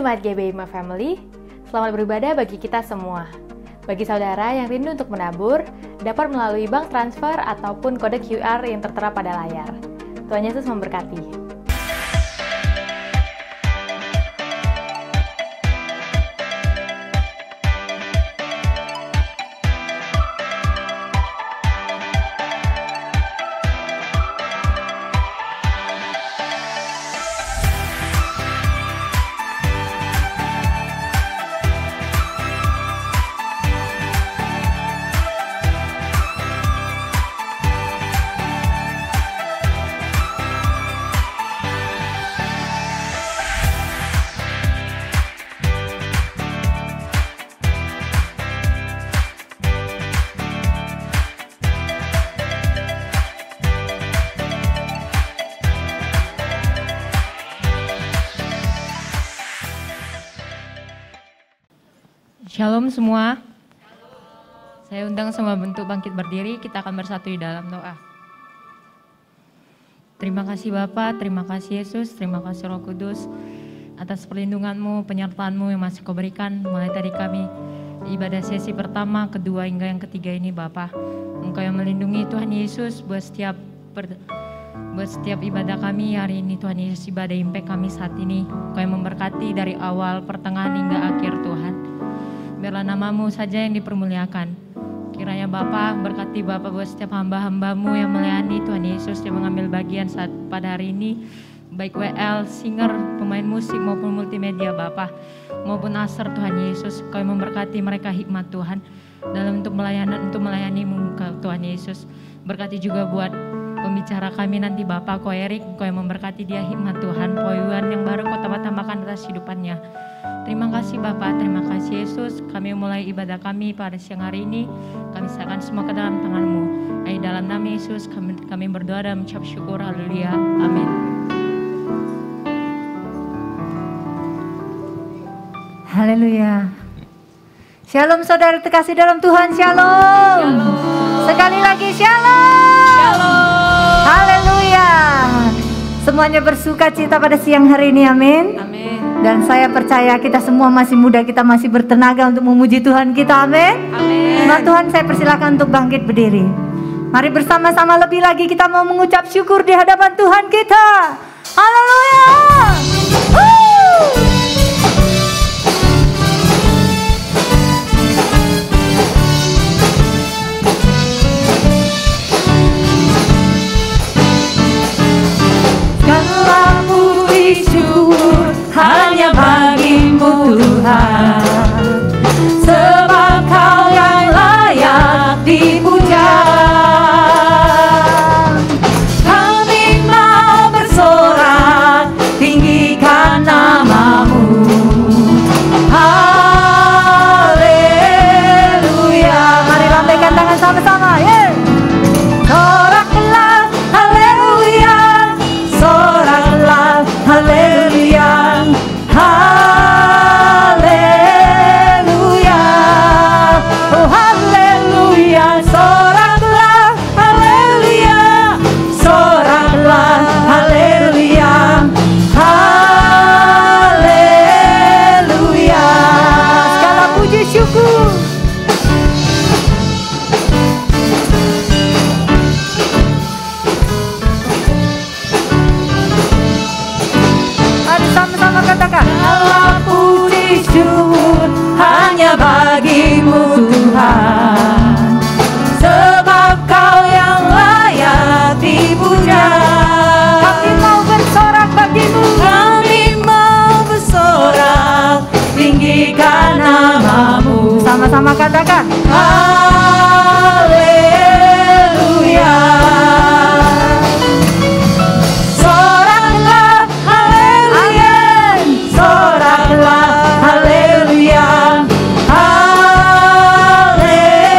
Jemaat GBI My Family, selamat beribadah bagi kita semua. Bagi saudara yang rindu untuk menabur, dapat melalui bank transfer ataupun kode QR yang tertera pada layar. Tuhan Yesus memberkati. Shalom semua. Saya undang semua bentuk bangkit berdiri, kita akan bersatu di dalam doa. Terima kasih Bapa, terima kasih Yesus, terima kasih Roh Kudus atas perlindungan-Mu, penyertaan-Mu yang masih Kau berikan mulai dari kami ibadah sesi pertama, kedua hingga yang ketiga ini Bapa. Engkau yang melindungi Tuhan Yesus buat setiap ibadah kami hari ini Tuhan Yesus, ibadah impact kami saat ini. Engkau yang memberkati dari awal, pertengahan hingga akhir Tuhan. Biarlah nama-Mu saja yang dipermuliakan. Kiranya Bapa berkati Bapa buat setiap hamba-hamba-Mu yang melayani Tuhan Yesus, yang mengambil bagian saat pada hari ini, baik WL, singer, pemain musik maupun multimedia Bapa, maupun aser Tuhan Yesus. Kau yang memberkati mereka hikmat Tuhan dalam untuk melayani-Mu Tuhan Yesus. Berkati juga buat pembicara kami nanti Bapa, Ko Erik, Kau yang memberkati dia hikmat Tuhan, poyuan yang baru Kau tambah-tambahkan atas hidupannya. Terima kasih Bapak, terima kasih Yesus. Kami mulai ibadah kami pada siang hari ini. Kami serahkan semua ke dalam tangan-Mu. Di dalam nama Yesus kami berdoa dan mengucap syukur. Haleluya. Amin. Haleluya. Shalom saudara terkasih dalam Tuhan. Shalom. Shalom. Sekali lagi shalom. Shalom. Haleluya. Semuanya bersuka cita pada siang hari ini. Amin. Amin. Dan saya percaya kita semua masih muda, kita masih bertenaga untuk memuji Tuhan kita. Amin. Amin. Nah, Tuhan, saya persilakan untuk bangkit berdiri. Mari bersama-sama lebih lagi kita mau mengucap syukur di hadapan Tuhan kita. Haleluya. Segala puji syukur hanya bagi-Mu Tuhan, sebab Kau yang layak dipuja. Kami mau bersorak, tinggikan nama-Mu. Haleluya. Mari lambaikan tangan sama-sama. Soraklah, haleluya. Soraklah, haleluya. Haleluya, oh haleluya, soraklah, haleluya, soraklah, haleluya, haleluya. Segala puji syukur. Mari sama-sama katakan. Segala puji syukur hanya bagi-Mu Tuhan, sebab Kau yang layak dipuja. Kami mau bersorak bagi-Mu. Kami mau bersorak, tinggikan nama-Mu. Sama-sama katakan. Haleluya. Soraklah, haleluya. Soraklah, haleluya. Haleluya.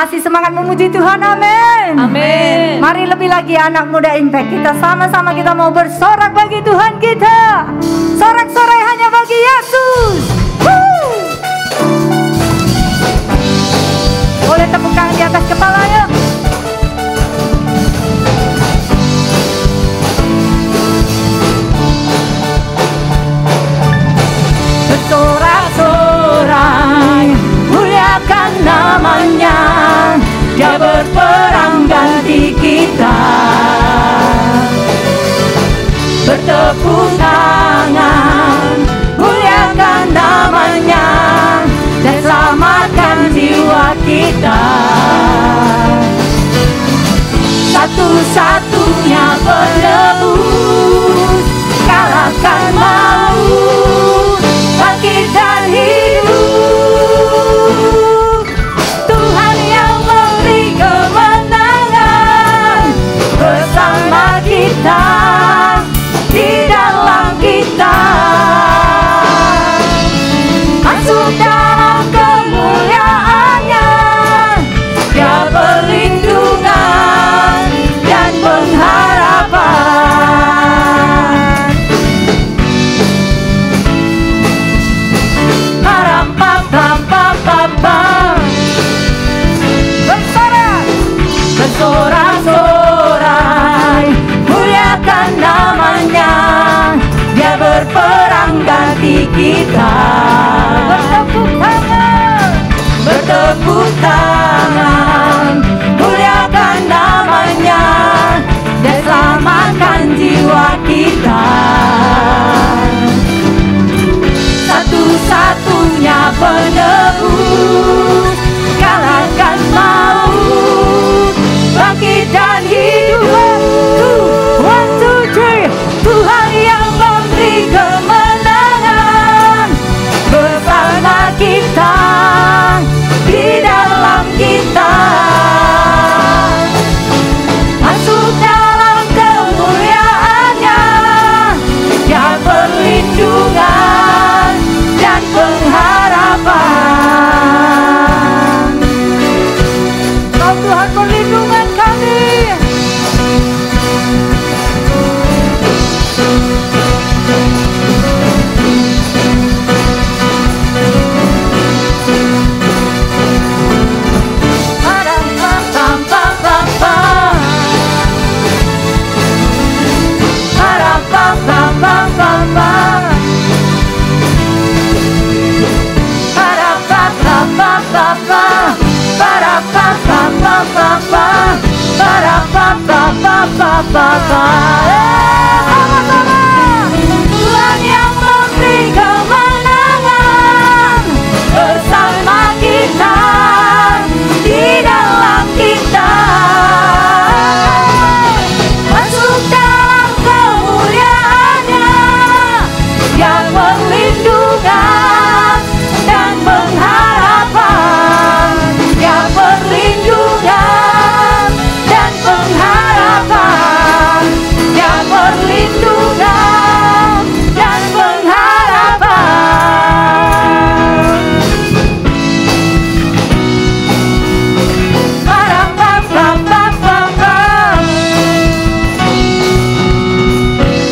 Masih semangat memuji Tuhan, amin. Amin. Mari lebih lagi anak muda Impact, kita sama-sama kita mau bersorak bagi Tuhan kita. Sorak-sorai hanya bagi Yesus. Boleh tepuk tangan di atas kepala ya. Bersorak-sorai, muliakan namanya. Dia berperang ganti kita. Bertepuk tangan, muliakan namanya, dan selamatkan jiwa kita. Satu-satunya penebus, kalahkan maut, bangkit dan hidup. Tuhan yang memberi kemenangan bersama kita, di dalam kita. Masuk dalam kemuliaannya, Dia perlindungan dan pengharapan. Parapapapapapa. Bersorak, bersorak-sorai, muliakan namanya. Dia berperang ganti kita. Bertepuk tangan, bertepuk tangan, muliakan namanya, dan selamatkan jiwa kita. Satu-satunya penebus, kalahkan maut, bangkit dan hidup. One, two, three. Tuhan yang memberi kemenangan bersama kita, di dalam kita. Masuk dalam kemuliaannya, Dia perlindungan dan pengharapan. Kau Tuhan perlindungan kami. Tuhan yang memberi kemenangan bersama kita, di dalam kita. Masuk dalam kemuliaannya, Dia perlindungan dan pengharapan. Dia perlindungan dan pengharapan. Dia perlindungan dan pengharapan. Parapapapapapa.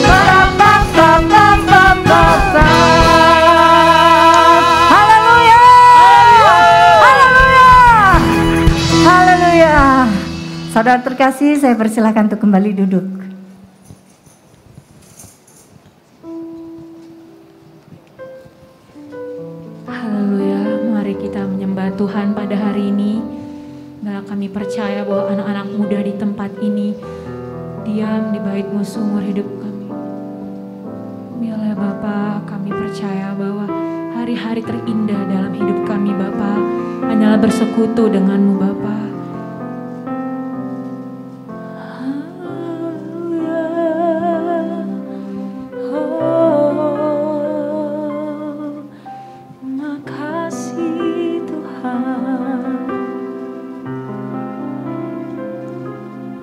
Parapapapapapa. Haleluya. Haleluya. Haleluya. Saudara terkasih, saya persilakan untuk kembali duduk. Haleluya, mari kita menyembah Tuhan pada hari ini. Bila kami percaya bahwa anak-anak muda di tempat ini diam di bait-Mu seumur hidup kami. Bila Bapa, kami percaya bahwa hari-hari terindah dalam hidup kami Bapa hanyalah bersekutu dengan-Mu Bapa. Makasih Tuhan,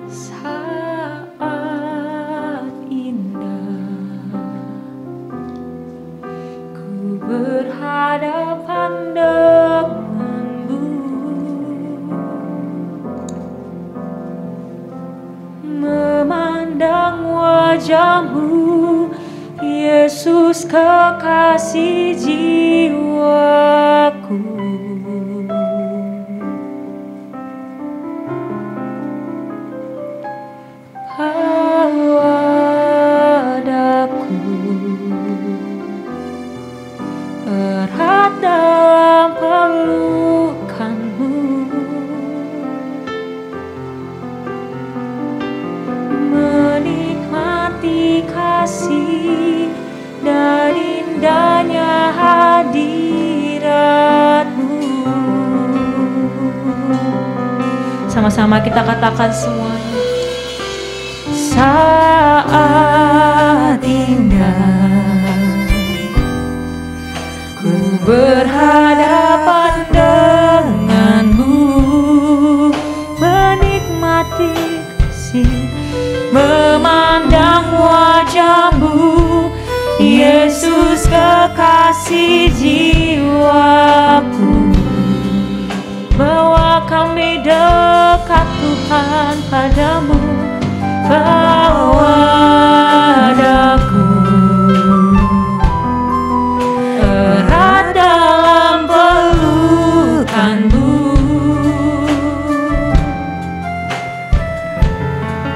saat indah ku berhadapan denganmu. Yesus kekasih jiwaku. Padaku erat dalam pelukanmu, menikmati kasih dan indahnya hadiratmu. Sama-sama kita katakan semuanya. Saat indah ku berhadapan denganmu, menikmati kasih, memandang wajahmu, Yesus kekasih jiwaku. Bawa kami dekat Tuhan padamu, bawa daku erat dalam pelukanmu,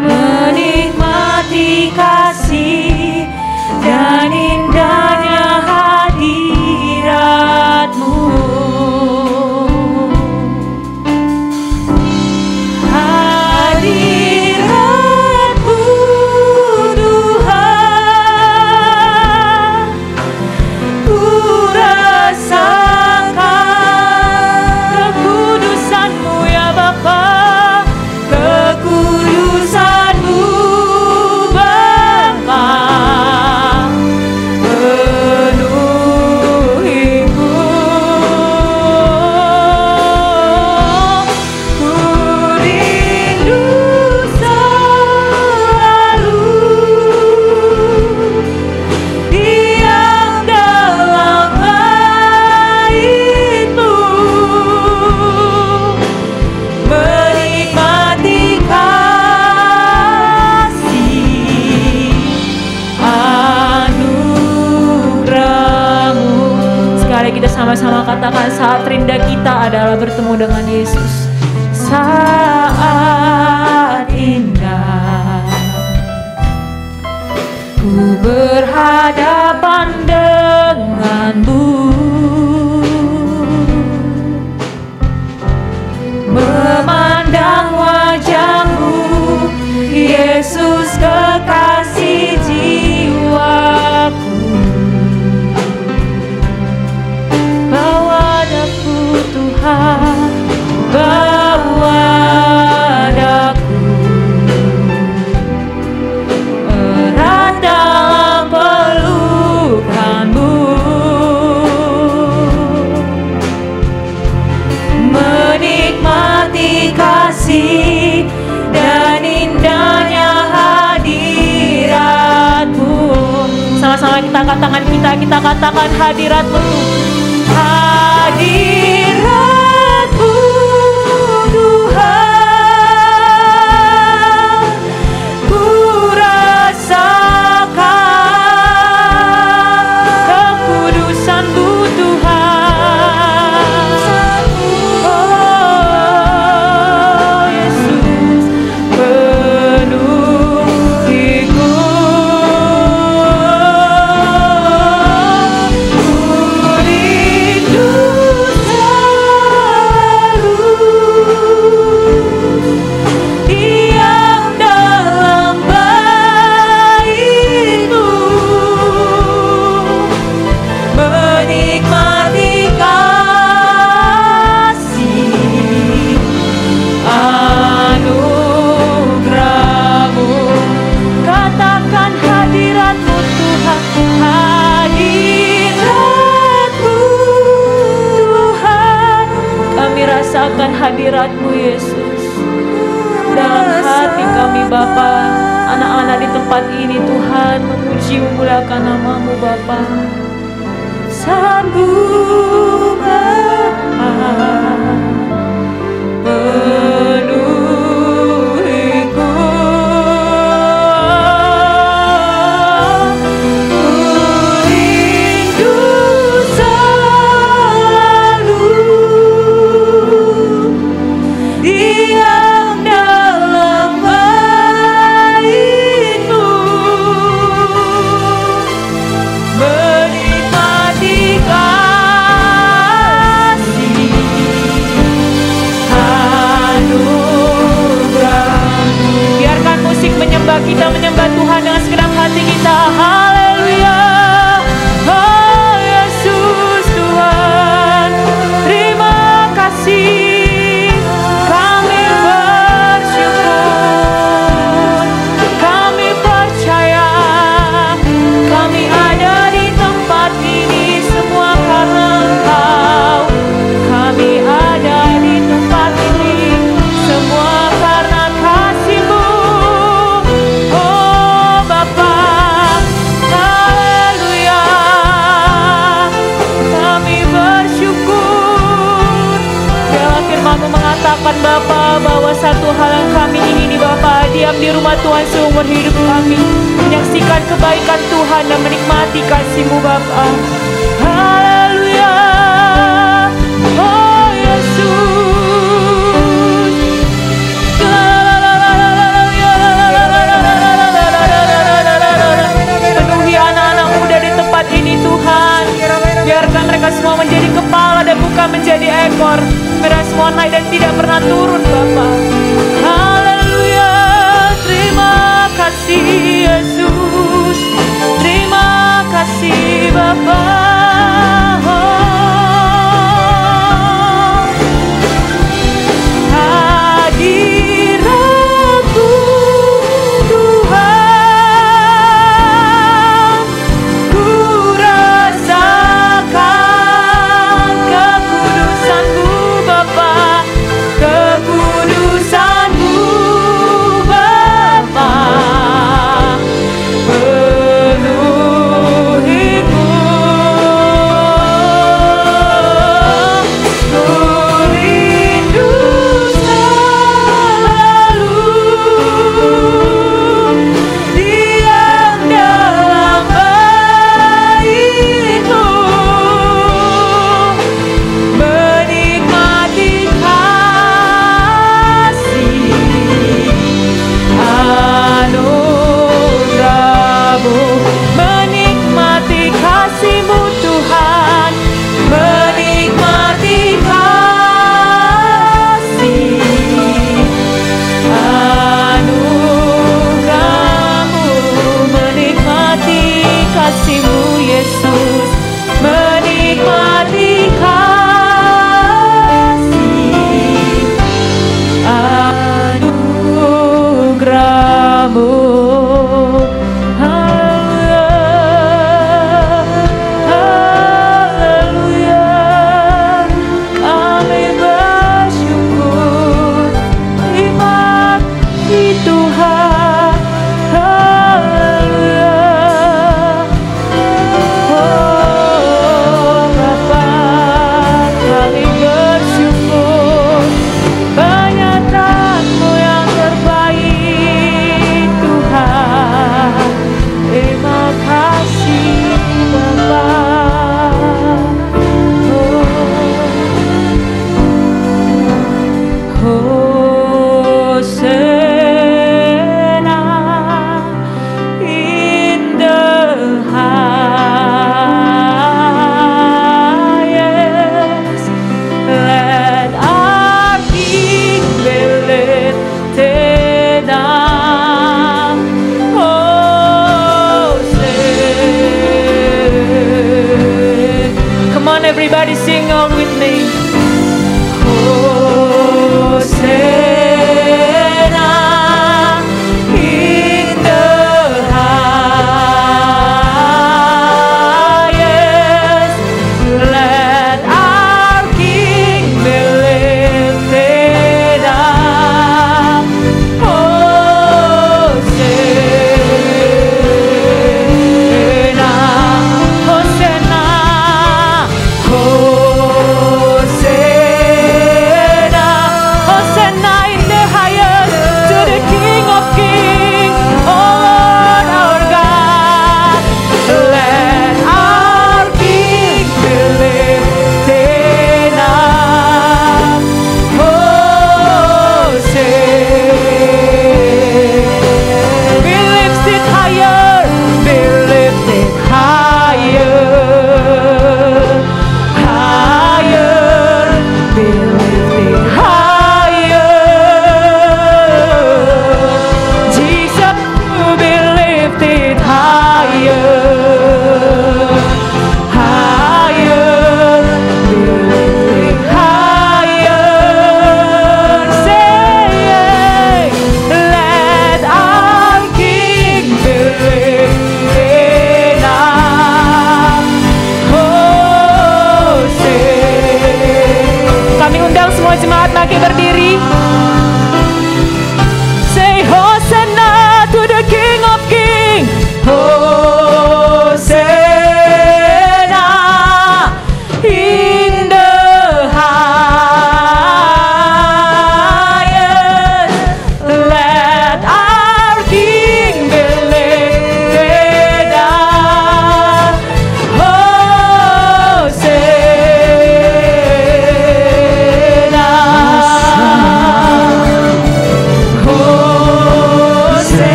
menikmati kasih dan indahnya hadiratmu. Sama-sama katakan, saat terindah kita adalah bertemu dengan Yesus. Saat indah ku berhadapan denganmu, memandang wajahmu, Yesus kekasih jiwaku. Tuhan, bawa daku erat dalam pelukanmu, menikmati kasih dan indahnya hadiratmu. Sama-sama kita katakan, kita katakan hadiratmu, hadiratmu Tuhan, ku rasakan kekudusan-Mu Tuhan. Oh Yesus, penuhiku, ku rindu hadirat-Mu Yesus dalam hati kami Bapa. Anak-anak di tempat ini Tuhan memuji memuliakan nama-Mu Bapa. Sambung Bapa, penuhiku, ku ini Bapa, diam di rumah Tuhan seumur hidup kami, menyaksikan kebaikan Tuhan dan menikmati kasih-Mu Bapa. Haleluya, oh Yesus. Penuhi anak-anak muda di tempat ini Tuhan. Biarkan mereka semua menjadi kepala dan bukan menjadi ekor. Mereka semua naik dan tidak pernah turun Bapa. Haleluya. Terima kasih Yesus. Terima kasih Bapa. Hadiratmu Tuhan, ku rasakan kekudusan-Mu Bapa, kekudusan-Mu Bapa, penuhiku, ku rindu selalu diam dalam bait-Mu, menikmati kasih anugerah-Mu, menikmati kasih-Mu Tuhan, menikmati kasih anugerah-Mu, menikmati kasih-Mu Yesus, menikmati kasih anugerah-Mu. Haleluya, kami bersyukur, terima kasih Tuhan. Haleluya, oh Bapa, kami bersyukur, penyertaan-Mu yang terbaik Tuhan. Terima kasih Bapa. Hosanna in the highest. Let our King be lifted up. Hosanna. Come on, everybody, sing on with me. Hosanna in the highest. Let our King be lifted up. Hosanna, Hosanna, Hosanna.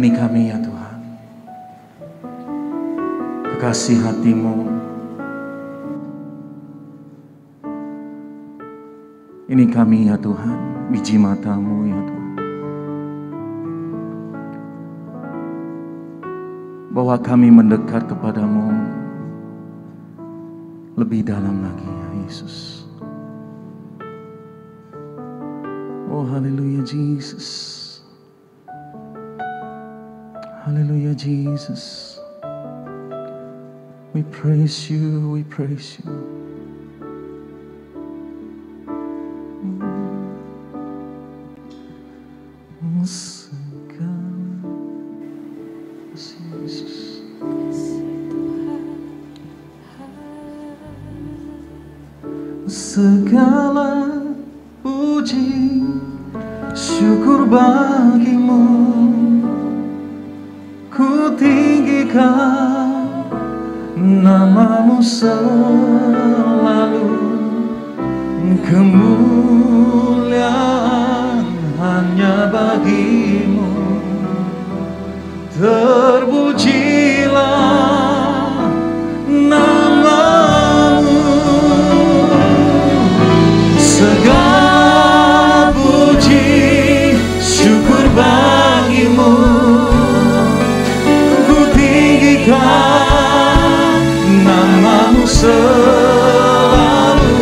Ini kami ya Tuhan, kekasih hati-Mu. Ini kami ya Tuhan, biji mata-Mu ya Tuhan. Bahwa kami mendekat kepadamu lebih dalam lagi ya Yesus. Oh haleluya Jesus. Haleluya Jesus. We praise you, we praise you. Segala puji syukur bagimu, ku tinggikan namamu selalu, kemuliaan hanya bagimu. Terpujilah namamu, segala puji syukur bagimu, ku tinggikan namamu selalu,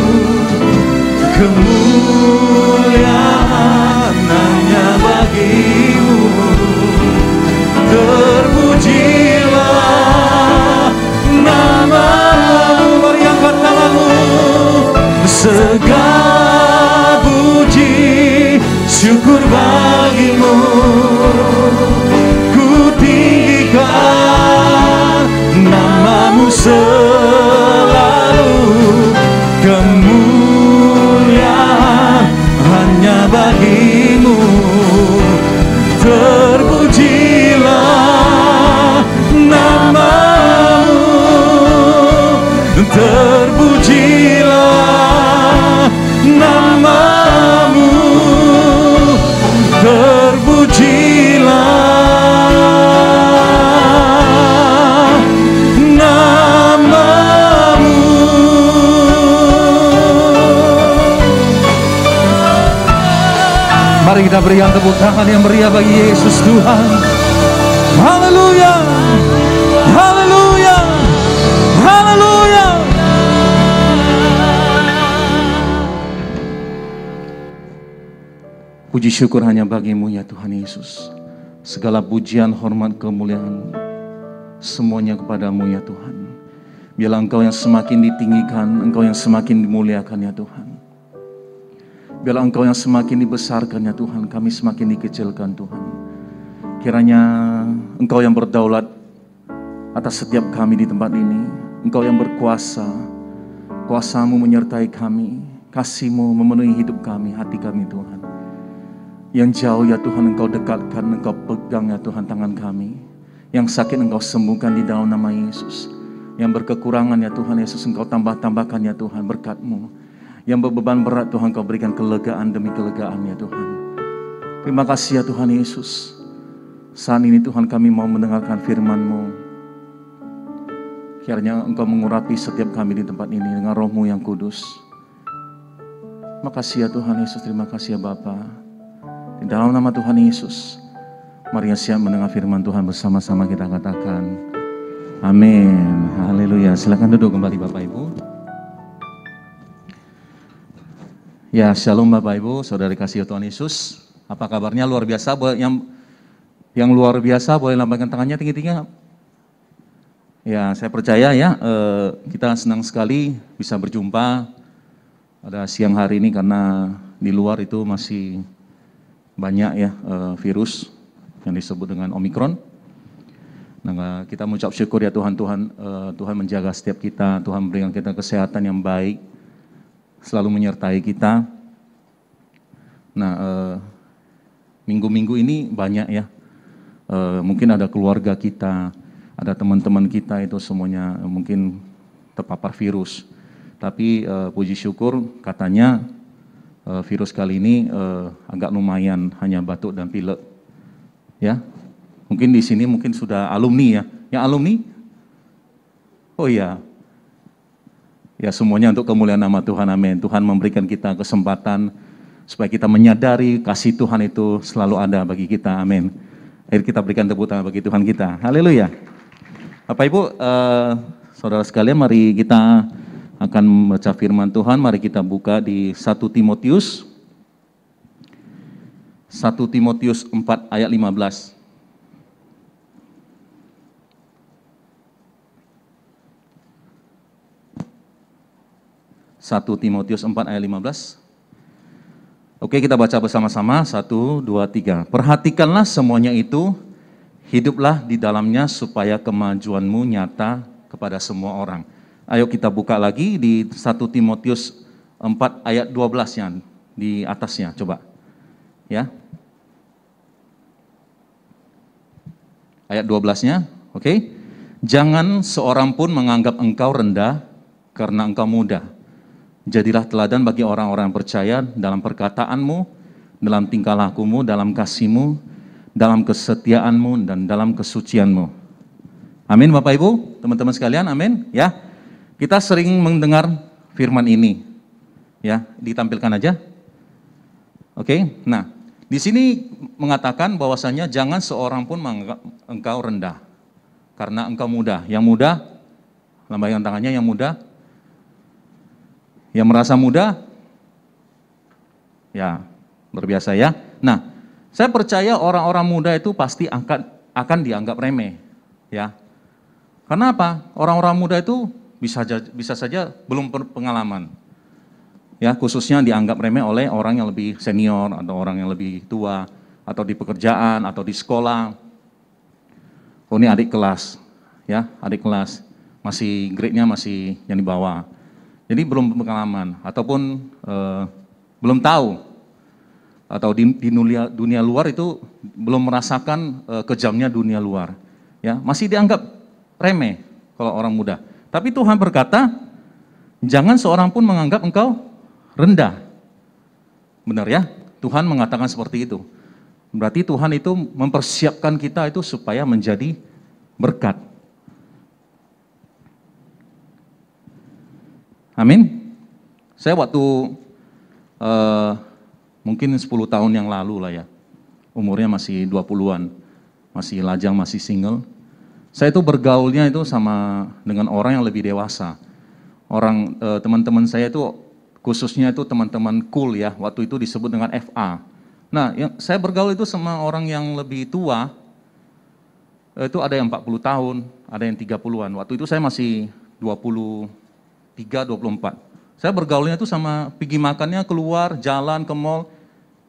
kemuliaan hanya bagimu. Terpujilah namamu, mari angkat namamu. Segala puji syukur bagimu, ku tinggikan namamu selalu, kemuliaan hanya bagimu. Terpujilah namamu, terpujilah namamu, terpujilah namamu. Mari kita berikan tepuk tangan yang meriah bagi Yesus Tuhan. Haleluya, haleluya, haleluya. Puji syukur hanya bagimu ya Tuhan Yesus. Segala pujian, hormat, kemuliaan semuanya kepadamu ya Tuhan. Biarlah Engkau yang semakin ditinggikan, Engkau yang semakin dimuliakan ya Tuhan. Biarlah Engkau yang semakin dibesarkan ya Tuhan, kami semakin dikecilkan Tuhan. Kiranya Engkau yang berdaulat atas setiap kami di tempat ini. Engkau yang berkuasa, kuasa-Mu menyertai kami, kasih-Mu memenuhi hidup kami, hati kami Tuhan. Yang jauh ya Tuhan Engkau dekatkan, Engkau pegang ya Tuhan tangan kami. Yang sakit Engkau sembuhkan di dalam nama Yesus. Yang berkekurangan ya Tuhan Yesus Engkau tambah-tambahkan ya Tuhan berkat-Mu. Yang berbeban berat Tuhan Engkau berikan kelegaan demi kelegaan ya Tuhan. Terima kasih ya Tuhan Yesus. Saat ini Tuhan kami mau mendengarkan firman-Mu. Kiranya Engkau mengurapi setiap kami di tempat ini dengan Roh-Mu yang kudus. Terima kasih ya Tuhan Yesus, terima kasih ya Bapa. Di dalam nama Tuhan Yesus, mari yang siap mendengar firman Tuhan bersama-sama kita katakan amin, haleluya. Silakan duduk kembali Bapak Ibu. Ya, shalom Bapak Ibu, saudari kasih Tuhan Yesus. Apa kabarnya? Luar biasa. Yang luar biasa boleh lambaikan tangannya tinggi-tinggi. Ya, saya percaya ya, kita senang sekali bisa berjumpa pada siang hari ini karena di luar itu masih banyak ya virus yang disebut dengan Omikron. Nah, kita mengucap syukur ya Tuhan menjaga setiap kita, Tuhan memberikan kita kesehatan yang baik, selalu menyertai kita. Nah, minggu-minggu ini banyak ya, mungkin ada keluarga kita, ada teman-teman kita itu semuanya mungkin terpapar virus. Tapi puji syukur katanya virus kali ini agak lumayan, hanya batuk dan pilek. Ya, Mungkin di sini mungkin sudah alumni ya. Yang alumni? Oh iya. Ya semuanya untuk kemuliaan nama Tuhan, amin. Tuhan memberikan kita kesempatan supaya kita menyadari kasih Tuhan itu selalu ada bagi kita, amin. Ayo kita berikan tepuk tangan bagi Tuhan kita, haleluya. Bapak Ibu, saudara sekalian, mari kita akan membaca firman Tuhan. Mari kita buka di 1 Timotius 4 ayat 15. 1 Timotius 4 ayat 15. Oke, kita baca bersama-sama. 1, 2, 3. Perhatikanlah semuanya itu, hiduplah di dalamnya supaya kemajuanmu nyata kepada semua orang. Ayo kita buka lagi di 1 Timotius 4 ayat 12-nya, di atasnya, coba. Ya. Ayat 12-nya, oke. Jangan seorang pun menganggap engkau rendah karena engkau muda. Jadilah teladan bagi orang-orang yang percaya dalam perkataanmu, dalam tingkah lakumu, dalam kasihmu, dalam kesetiaanmu, dan dalam kesucianmu. Amin Bapak Ibu, teman-teman sekalian, amin. Ya, kita sering mendengar firman ini. Ya, ditampilkan aja. Oke, nah di sini mengatakan bahwasanya jangan seorang pun menganggap engkau rendah karena engkau muda. Yang muda, lambaikan tangannya yang muda. Yang merasa muda, ya berbiasa ya. Nah, saya percaya orang-orang muda itu pasti akan dianggap remeh, ya. Karena apa? Orang-orang muda itu bisa saja belum pengalaman, ya. Khususnya dianggap remeh oleh orang yang lebih senior atau orang yang lebih tua, atau di pekerjaan atau di sekolah. Oh ini adik kelas, ya, adik kelas masih grade-nya masih yang di bawah. Jadi belum pengalaman ataupun belum tahu atau di dunia luar itu belum merasakan kejamnya dunia luar, ya masih dianggap remeh kalau orang muda. Tapi Tuhan berkata, jangan seorang pun menganggap engkau rendah. Benar ya? Tuhan mengatakan seperti itu. Berarti Tuhan itu mempersiapkan kita itu supaya menjadi berkat. Amin. Saya waktu mungkin 10 tahun yang lalu lah ya, umurnya masih 20-an, masih lajang, masih single. Saya itu bergaulnya itu sama dengan orang yang lebih dewasa. Orang teman-teman saya itu khususnya itu teman-teman cool ya, waktu itu disebut dengan FA. Nah, saya bergaul itu sama orang yang lebih tua, itu ada yang 40 tahun, ada yang 30-an. Waktu itu saya masih 23-24. Saya bergaulnya itu sama pergi makannya, keluar, jalan ke mall,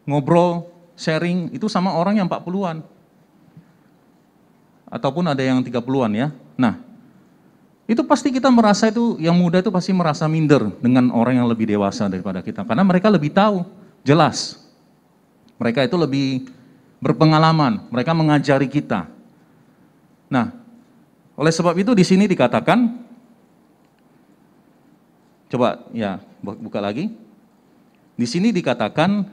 ngobrol, sharing, itu sama orang yang 40-an. Ataupun ada yang 30-an ya. Nah, itu pasti kita merasa itu, yang muda itu pasti merasa minder dengan orang yang lebih dewasa daripada kita. Karena mereka lebih tahu, jelas. Mereka itu lebih berpengalaman, mereka mengajari kita. Nah, oleh sebab itu di sini dikatakan, coba ya buka lagi. Di sini dikatakan,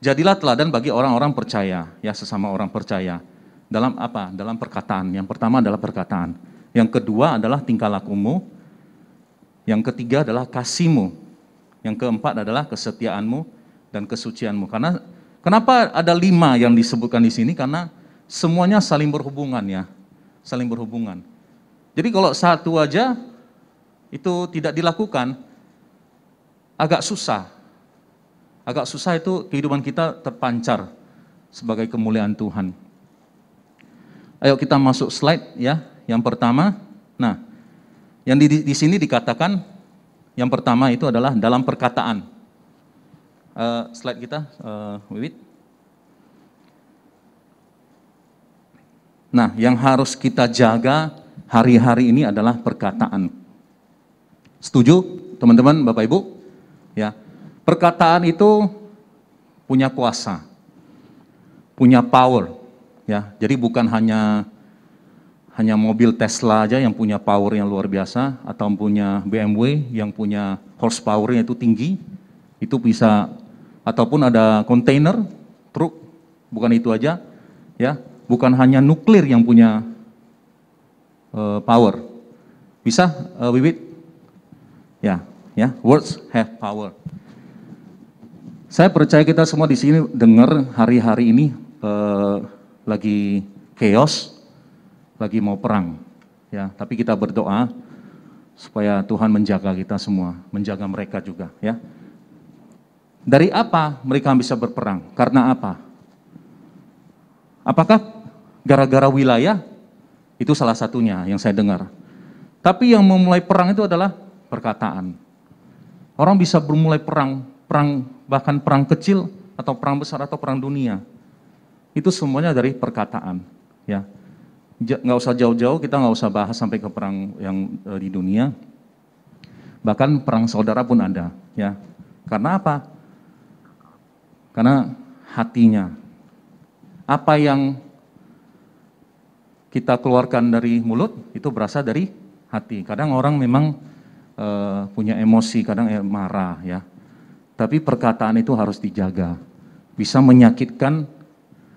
jadilah teladan bagi orang-orang percaya, ya sesama orang percaya. Dalam apa? Dalam perkataan. Yang pertama adalah perkataan. Yang kedua adalah tingkah lakumu. Yang ketiga adalah kasihmu. Yang keempat adalah kesetiaanmu dan kesucianmu. Karena kenapa ada 5 yang disebutkan di sini? Karena semuanya saling berhubungan ya, saling berhubungan. Jadi kalau satu aja itu tidak dilakukan, agak susah. Agak susah itu kehidupan kita terpancar sebagai kemuliaan Tuhan. Ayo kita masuk slide ya, yang pertama. Nah, yang di sini dikatakan, yang pertama itu adalah dalam perkataan. Slide kita, Wiwit. Nah, yang harus kita jaga hari-hari ini adalah perkataan. Setuju, teman-teman, Bapak Ibu? Ya, perkataan itu punya kuasa, punya power. Ya, jadi bukan hanya mobil Tesla aja yang punya power yang luar biasa, atau punya BMW yang punya horsepower-nya itu tinggi, itu bisa, ataupun ada kontainer, truk, bukan itu aja. ya, bukan hanya nuklir yang punya power. Bisa, Wiwit? Ya, words have power. Saya percaya kita semua di sini dengar hari-hari ini lagi chaos, lagi mau perang, ya. Tapi kita berdoa supaya Tuhan menjaga kita semua, menjaga mereka juga, ya. Dari apa mereka bisa berperang? Karena apa? Apakah gara-gara wilayah? Itu salah satunya yang saya dengar. Tapi yang memulai perang itu adalah perkataan. Orang bisa bermulai perang bahkan perang kecil atau perang besar atau perang dunia. Itu semuanya dari perkataan, ya. Nggak usah jauh-jauh, kita nggak usah bahas sampai ke perang yang di dunia. Bahkan perang saudara pun ada, ya. Karena apa? Karena hatinya. Apa yang kita keluarkan dari mulut itu berasal dari hati. Kadang orang memang punya emosi, kadang marah, ya. Tapi perkataan itu harus dijaga. Bisa menyakitkan,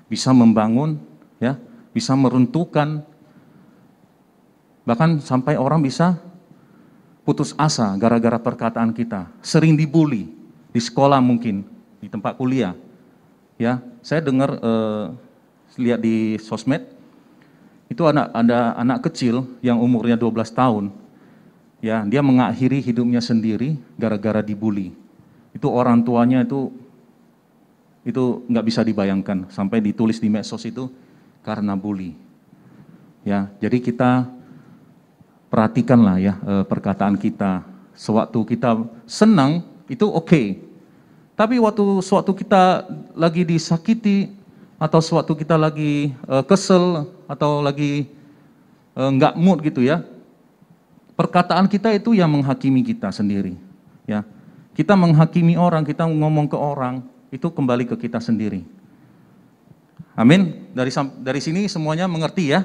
bisa membangun, ya, bisa meruntuhkan. Bahkan sampai orang bisa putus asa gara-gara perkataan kita. Sering dibully di sekolah mungkin, di tempat kuliah. Ya, saya dengar lihat di sosmed itu ada anak kecil yang umurnya 12 tahun. Ya, dia mengakhiri hidupnya sendiri gara-gara dibully. Itu orang tuanya itu nggak bisa dibayangkan, sampai ditulis di medsos itu karena bully. Ya, jadi kita perhatikanlah ya perkataan kita. Sewaktu kita senang itu oke. Tapi sewaktu kita lagi disakiti atau sewaktu kita lagi kesel atau lagi nggak mood gitu ya, perkataan kita itu yang menghakimi kita sendiri. Ya, kita menghakimi orang, kita ngomong ke orang, itu kembali ke kita sendiri. Amin. Dari sini semuanya mengerti ya.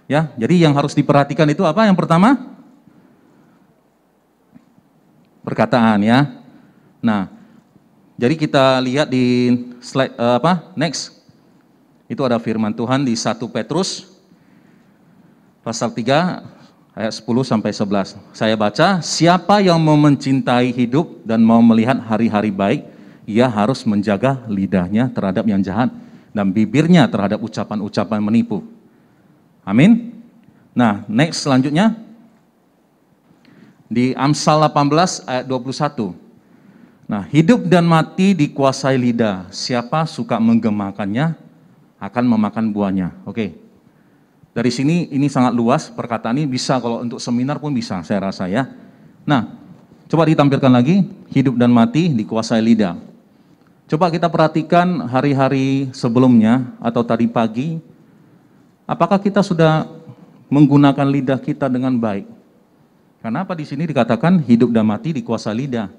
Ya, jadi yang harus diperhatikan itu apa? Yang pertama, perkataan ya. Nah, jadi kita lihat di slide next. Itu ada firman Tuhan di 1 Petrus pasal 3 ayat 10 sampai 11. Saya baca, siapa yang mau mencintai hidup dan mau melihat hari-hari baik, ia harus menjaga lidahnya terhadap yang jahat dan bibirnya terhadap ucapan-ucapan menipu. Amin. Nah, next selanjutnya di Amsal 18 ayat 21. Nah, hidup dan mati dikuasai lidah. Siapa suka menggemakannya akan memakan buahnya. Oke. Dari sini ini sangat luas, perkataan ini bisa kalau untuk seminar pun bisa saya rasa ya. Nah, coba ditampilkan lagi, hidup dan mati dikuasai lidah. Coba kita perhatikan hari-hari sebelumnya atau tadi pagi, apakah kita sudah menggunakan lidah kita dengan baik? Kenapa di sini dikatakan hidup dan mati dikuasai lidah?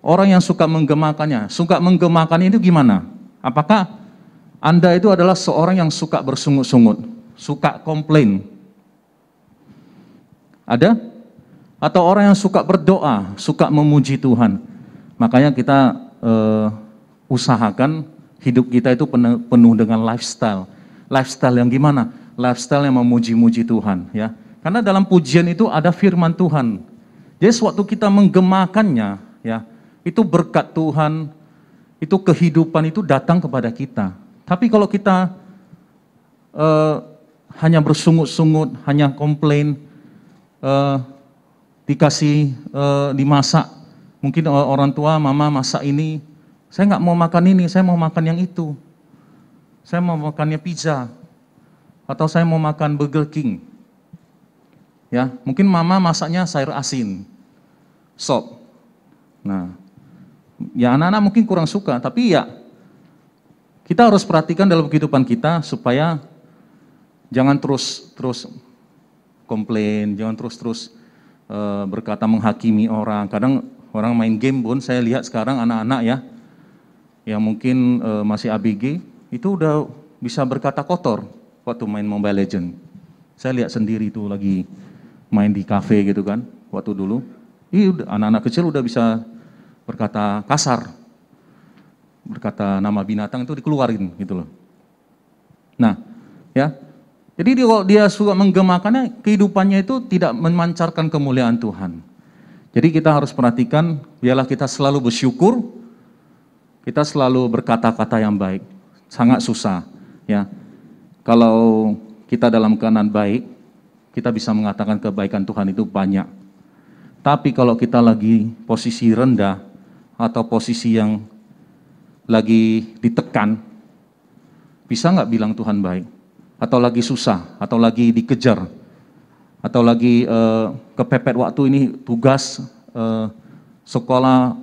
Orang yang suka menggemakannya itu gimana? Apakah Anda itu adalah seorang yang suka bersungut-sungut, suka komplain? Ada? Atau orang yang suka berdoa, suka memuji Tuhan? Makanya kita usahakan hidup kita itu penuh dengan lifestyle. Lifestyle yang gimana? Lifestyle yang memuji-muji Tuhan, ya. Karena dalam pujian itu ada firman Tuhan. Jadi sewaktu kita menggemakannya, ya, itu berkat Tuhan, itu kehidupan itu datang kepada kita. Tapi kalau kita hanya bersungut-sungut, hanya komplain, dikasih dimasak, mungkin orang tua, mama masak ini, saya nggak mau makan ini, saya mau makan yang itu. Saya mau makannya pizza, atau saya mau makan Burger King. Ya, mungkin mama masaknya sayur asin, sop. Nah, ya anak-anak mungkin kurang suka, tapi ya kita harus perhatikan dalam kehidupan kita supaya jangan terus komplain, jangan terus berkata menghakimi orang. Kadang orang main game pun saya lihat sekarang anak-anak ya, yang mungkin masih ABG, itu udah bisa berkata kotor waktu main Mobile Legends. Saya lihat sendiri itu lagi main di kafe gitu kan, waktu dulu. Anak-anak kecil udah bisa berkata kasar, berkata nama binatang itu dikeluarin gitu loh. Nah, ya. Jadi kalau dia suka menggemakannya, kehidupannya itu tidak memancarkan kemuliaan Tuhan. Jadi kita harus perhatikan, biarlah kita selalu bersyukur, kita selalu berkata-kata yang baik. Sangat susah, ya. Kalau kita dalam keadaan baik, kita bisa mengatakan kebaikan Tuhan itu banyak. Tapi kalau kita lagi posisi rendah atau posisi yang lagi ditekan, bisa nggak bilang Tuhan baik? Atau lagi susah, atau lagi dikejar, atau lagi kepepet waktu ini tugas, sekolah,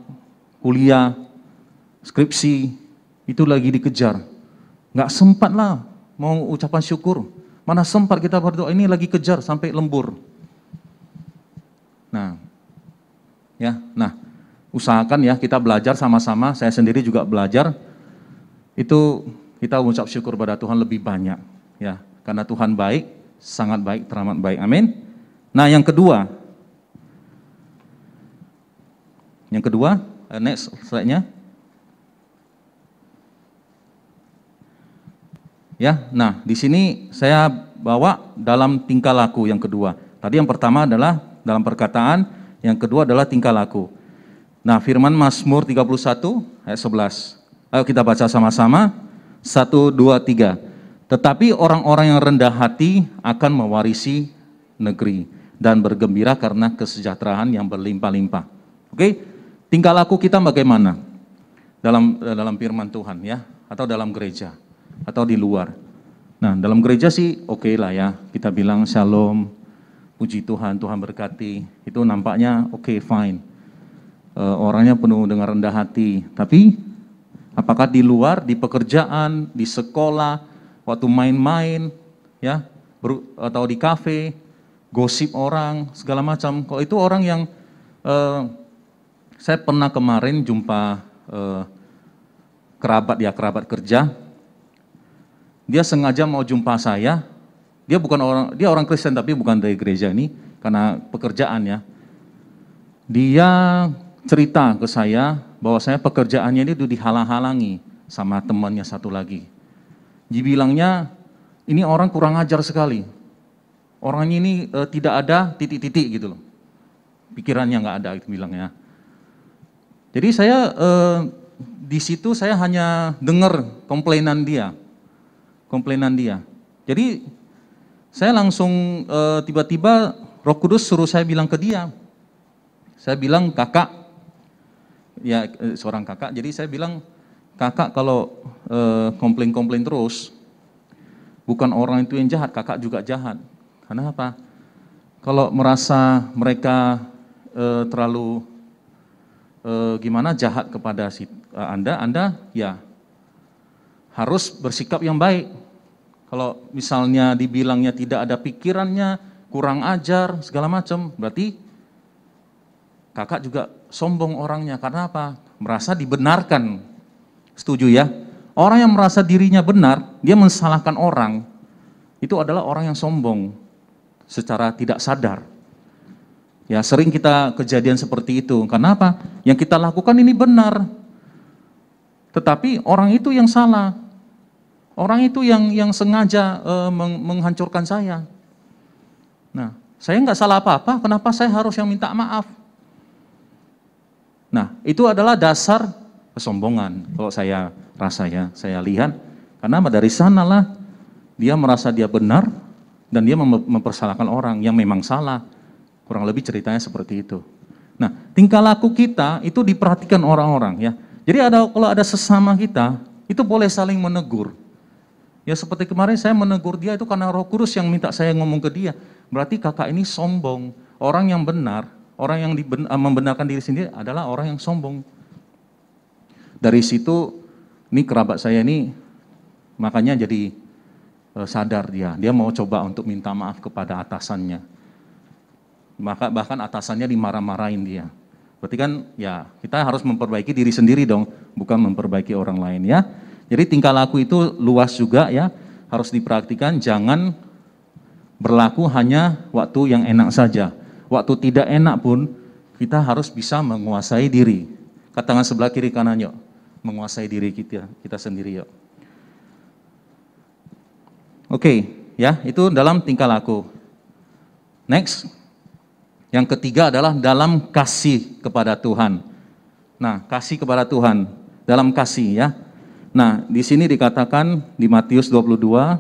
kuliah, skripsi, itu lagi dikejar. Nggak sempat lah mau ucapan syukur. Mana sempat kita berdoa, ini lagi kejar sampai lembur. Nah, ya, usahakan ya kita belajar sama-sama, saya sendiri juga belajar, itu kita mengucap syukur pada Tuhan lebih banyak. Ya, karena Tuhan baik, sangat baik, teramat baik. Amin. Nah, yang kedua, next slide-nya. Ya, nah di sini saya bawa dalam tingkah laku yang kedua. Tadi yang pertama adalah dalam perkataan, yang kedua adalah tingkah laku. Nah, firman Mazmur 31 ayat 11. Ayo kita baca sama-sama. 1, 2, 3. Tetapi orang-orang yang rendah hati akan mewarisi negeri dan bergembira karena kesejahteraan yang berlimpah-limpah. Oke, tingkah laku kita bagaimana dalam firman Tuhan ya, atau dalam gereja, atau di luar. Nah, dalam gereja sih oke lah ya, kita bilang shalom, puji Tuhan, Tuhan berkati, itu nampaknya oke, fine. Orangnya penuh dengan rendah hati, tapi apakah di luar, di pekerjaan, di sekolah, waktu main-main, ya, atau di kafe, gosip orang, segala macam. Kalau itu orang yang, saya pernah kemarin jumpa kerabat kerja, dia sengaja mau jumpa saya, dia orang Kristen tapi bukan dari gereja ini, karena pekerjaan ya. Dia cerita ke saya bahwa saya pekerjaannya ini dihalang-halangi sama temannya satu lagi. Dibilangnya, ini orang kurang ajar sekali. Orangnya ini tidak ada titik-titik gitu loh. Pikirannya nggak ada, itu bilangnya. Jadi saya di situ saya hanya dengar komplainan dia. Jadi saya langsung tiba-tiba Roh Kudus suruh saya bilang ke dia. Saya bilang, kakak, ya seorang kakak, jadi saya bilang, kakak kalau komplain terus, bukan orang itu yang jahat, kakak juga jahat. Karena apa? Kalau merasa mereka terlalu jahat kepada Anda ya harus bersikap yang baik. Kalau misalnya dibilangnya tidak ada pikirannya, kurang ajar, segala macam, berarti kakak juga sombong orangnya. Karena apa? Merasa dibenarkan. Setuju ya? Orang yang merasa dirinya benar, dia mensalahkan orang, itu adalah orang yang sombong secara tidak sadar. Ya, sering kita kejadian seperti itu. Karena apa? Yang kita lakukan ini benar. Tetapi orang itu yang salah. Orang itu yang sengaja menghancurkan saya. Nah, saya nggak salah apa-apa, kenapa saya harus yang minta maaf? Nah, itu adalah dasar kesombongan, kalau saya rasa ya, saya lihat, karena dari sanalah dia merasa dia benar dan dia mempersalahkan orang yang memang salah, kurang lebih ceritanya seperti itu. Nah, tingkah laku kita itu diperhatikan orang-orang ya. Jadi kalau ada sesama kita, itu boleh saling menegur. Ya seperti kemarin saya menegur dia itu karena Roh Kudus yang minta saya ngomong ke dia. Berarti kakak ini sombong, orang yang benar, orang yang membenarkan diri sendiri adalah orang yang sombong. Dari situ, ini kerabat saya ini makanya jadi sadar dia mau coba untuk minta maaf kepada atasannya. Bahkan atasannya dimarah-marahin dia. Berarti kan ya kita harus memperbaiki diri sendiri dong, bukan memperbaiki orang lain ya. Jadi tingkah laku itu luas juga ya, harus diperhatikan, jangan berlaku hanya waktu yang enak saja. Waktu tidak enak pun kita harus bisa menguasai diri. Katakan sebelah kiri kanan yuk. Menguasai diri kita sendiri yuk. Oke, ya, itu dalam tingkah laku. Next. Yang ketiga adalah dalam kasih kepada Tuhan. Nah, kasih kepada Tuhan, dalam kasih ya. Nah, di sini dikatakan di Matius 22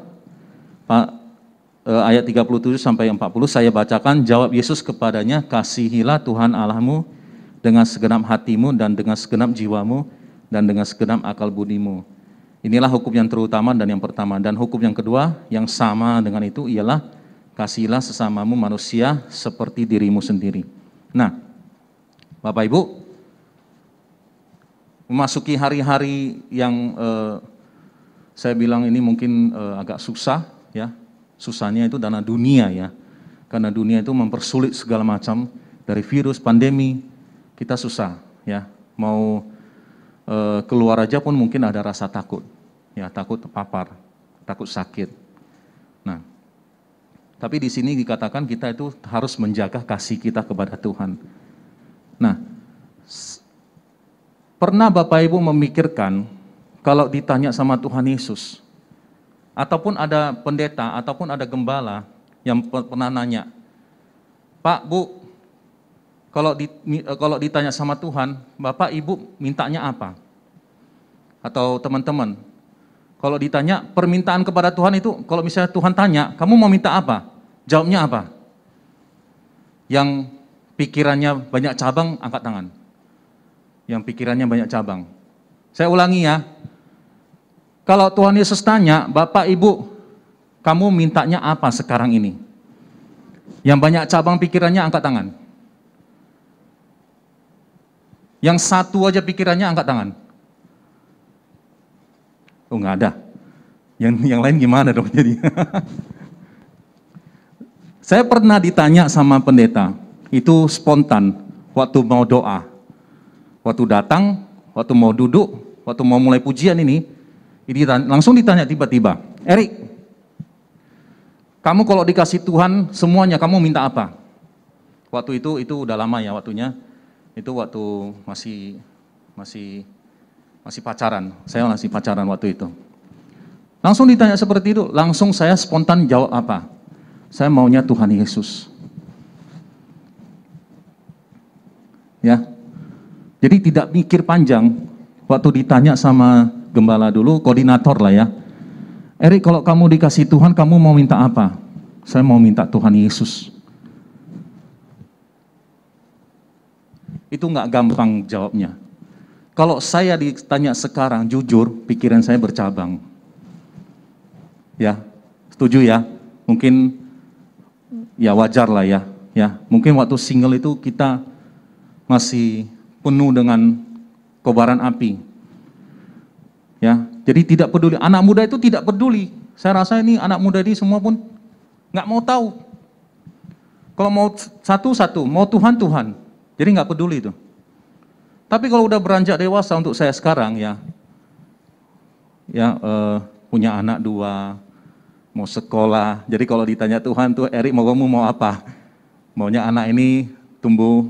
ayat 37 sampai 40 saya bacakan. Jawab Yesus kepadanya, kasihilah Tuhan Allahmu dengan segenap hatimu dan dengan segenap jiwamu dan dengan segenap akal budimu. Inilah hukum yang terutama dan yang pertama. Dan hukum yang kedua yang sama dengan itu ialah kasihilah sesamamu manusia seperti dirimu sendiri. Nah, Bapak Ibu, memasuki hari-hari yang saya bilang ini mungkin agak susah ya. Susahnya itu karena dunia ya. Karena dunia itu mempersulit segala macam, dari virus, pandemi, kita susah ya. Mau keluar aja pun mungkin ada rasa takut. Ya, takut terpapar, takut sakit. Nah, tapi di sini dikatakan kita itu harus menjaga kasih kita kepada Tuhan. Nah, pernah Bapak Ibu memikirkan kalau ditanya sama Tuhan Yesus, ataupun ada pendeta, ataupun ada gembala yang pernah nanya, Pak, Bu, kalau ditanya sama Tuhan, Bapak Ibu mintanya apa? Atau teman-teman, kalau ditanya permintaan kepada Tuhan itu, kalau misalnya Tuhan tanya, kamu mau minta apa? Jawabnya apa? Yang pikirannya banyak cabang, angkat tangan. Yang pikirannya banyak cabang. Saya ulangi ya. Kalau Tuhan Yesus tanya, Bapak Ibu, kamu mintanya apa sekarang ini? Yang banyak cabang pikirannya angkat tangan. Yang satu aja pikirannya angkat tangan. Oh, nggak ada. Yang lain gimana dong jadi? Saya pernah ditanya sama pendeta, itu spontan waktu mau doa. Waktu datang, waktu mau duduk, waktu mau mulai pujian ini langsung ditanya tiba-tiba, Erik, kamu kalau dikasih Tuhan semuanya, kamu minta apa? Waktu itu udah lama ya waktunya, itu waktu masih pacaran, saya masih pacaran waktu itu. Langsung ditanya seperti itu, langsung saya spontan jawab apa? Saya maunya Tuhan Yesus. Ya. Jadi tidak mikir panjang, waktu ditanya sama gembala dulu, koordinator lah ya. Erik, kalau kamu dikasih Tuhan, kamu mau minta apa? Saya mau minta Tuhan Yesus. Itu nggak gampang jawabnya. Kalau saya ditanya sekarang, jujur, pikiran saya bercabang. Ya, setuju ya? Mungkin ya wajar lah ya. Ya, mungkin waktu single itu kita masih penuh dengan kobaran api. Ya, jadi tidak peduli. Anak muda itu tidak peduli. Saya rasa ini anak muda ini semua pun nggak mau tahu. Kalau mau satu-satu, mau Tuhan. Jadi nggak peduli itu. Tapi kalau udah beranjak dewasa untuk saya sekarang ya punya anak 2, mau sekolah. Jadi kalau ditanya Tuhan tuh, Erik kamu mau apa? Maunya anak ini tumbuh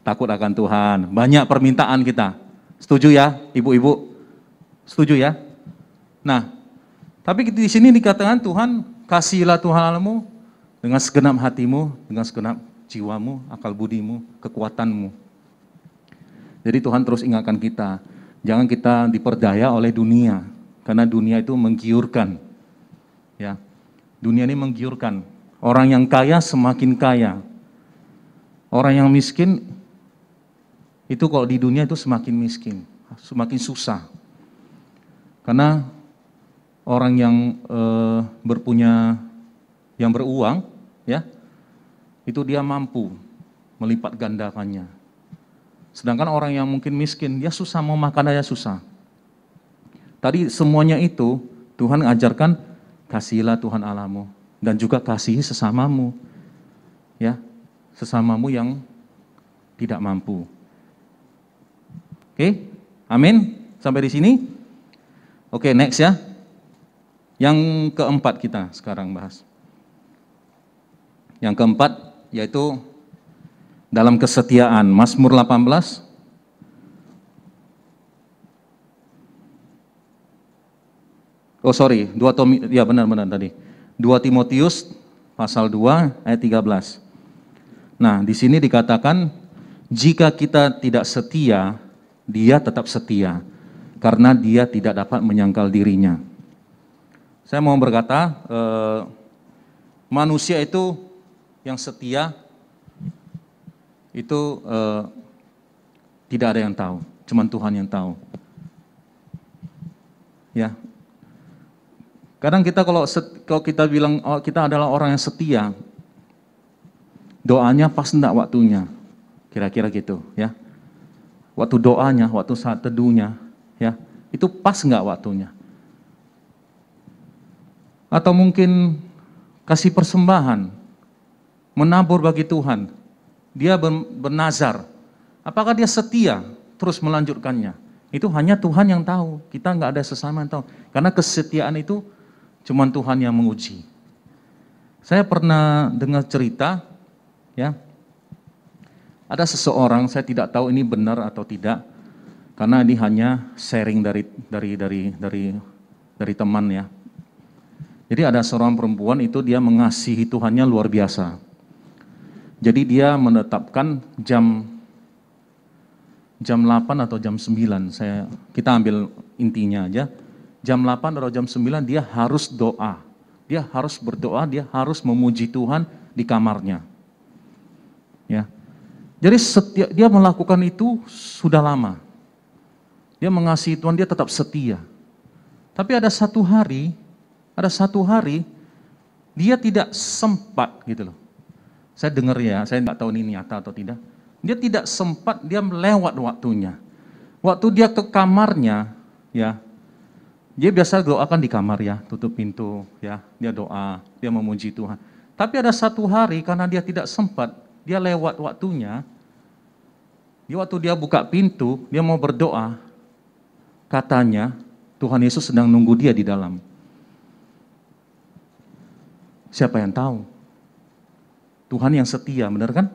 takut akan Tuhan. Banyak permintaan kita. Setuju ya, ibu-ibu? Setuju ya? Nah, tapi di sini dikatakan Tuhan, kasihilah Tuhan Allahmu dengan segenap hatimu, dengan segenap jiwamu, akal budimu, kekuatanmu. Jadi Tuhan terus ingatkan kita, jangan kita diperdaya oleh dunia, karena dunia itu menggiurkan. Ya, dunia ini menggiurkan. Orang yang kaya semakin kaya. Orang yang miskin itu kalau di dunia itu semakin miskin, semakin susah. Karena orang yang yang beruang, ya, itu dia mampu melipat gandakannya. Sedangkan orang yang mungkin miskin, dia susah mau makan aja susah. Tadi semuanya itu Tuhan ajarkan kasihilah Tuhan Allahmu dan juga kasihi sesamamu, ya, sesamamu yang tidak mampu. Oke, amin. Sampai di sini. Oke, next ya. Yang keempat kita sekarang bahas. Yang keempat yaitu dalam kesetiaan. Mazmur 18. benar tadi. 2 Timotius pasal 2 ayat 13. Nah, di sini dikatakan jika kita tidak setia, dia tetap setia karena dia tidak dapat menyangkal dirinya. Saya mau berkata, manusia itu yang setia itu tidak ada yang tahu, cuman Tuhan yang tahu. Ya. Kadang kita kalau kita bilang kita adalah orang yang setia, doanya pas enggak waktunya, kira-kira gitu, ya. Waktu doanya, waktu saat teduhnya, ya, itu pas enggak waktunya. Atau mungkin kasih persembahan, menabur bagi Tuhan, dia bernazar, apakah dia setia terus melanjutkannya? Itu hanya Tuhan yang tahu, kita enggak ada sesama yang tahu, karena kesetiaan itu cuman Tuhan yang menguji. Saya pernah dengar cerita, ya, ada seseorang, saya tidak tahu ini benar atau tidak, karena ini hanya sharing dari teman, ya. Jadi ada seorang perempuan itu dia mengasihi Tuhannya luar biasa. Jadi dia menetapkan jam 8 atau jam 9, kita ambil intinya aja. Jam 8 atau jam 9 dia harus doa. Dia harus berdoa, dia harus memuji Tuhan di kamarnya. Ya. Jadi dia melakukan itu sudah lama. Dia mengasihi Tuhan, dia tetap setia. Tapi ada satu hari dia tidak sempat gitu loh. Saya dengar ya, saya nggak tahu ini nyata atau tidak. Dia tidak sempat, dia melewat waktunya. Waktu dia ke kamarnya, ya, dia biasa doakan di kamar ya, tutup pintu ya, dia doa, dia memuji Tuhan. Tapi ada satu hari karena dia tidak sempat, dia lewat waktunya. Waktu dia buka pintu, dia mau berdoa, katanya Tuhan Yesus sedang nunggu dia di dalam. Siapa yang tahu? Tuhan yang setia, benar kan?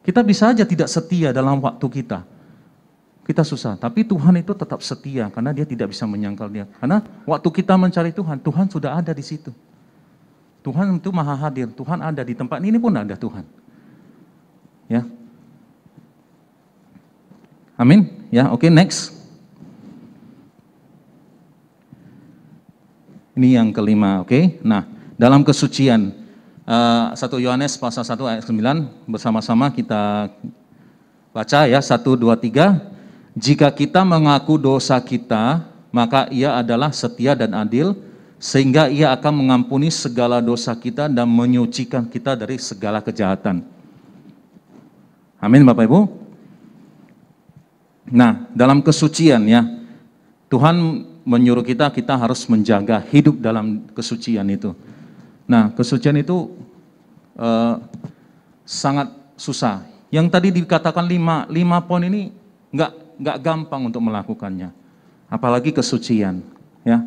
Kita bisa aja tidak setia dalam waktu kita. Kita susah, tapi Tuhan itu tetap setia karena dia tidak bisa menyangkal dia. Karena waktu kita mencari Tuhan, Tuhan sudah ada di situ. Tuhan itu maha hadir, Tuhan ada di tempat ini pun ada Tuhan. Ya. Amin. Ya, oke, next. Ini yang kelima, oke. Nah, dalam kesucian 1 Yohanes pasal 1 ayat 9 bersama-sama kita baca ya, 1, 2, 3. Jika kita mengaku dosa kita, maka Ia adalah setia dan adil, sehingga Ia akan mengampuni segala dosa kita dan menyucikan kita dari segala kejahatan. Amin, Bapak Ibu. Nah, dalam kesucian ya, Tuhan menyuruh kita harus menjaga hidup dalam kesucian itu. Nah, kesucian itu sangat susah. Yang tadi dikatakan 5 poin ini nggak gampang untuk melakukannya, apalagi kesucian, ya.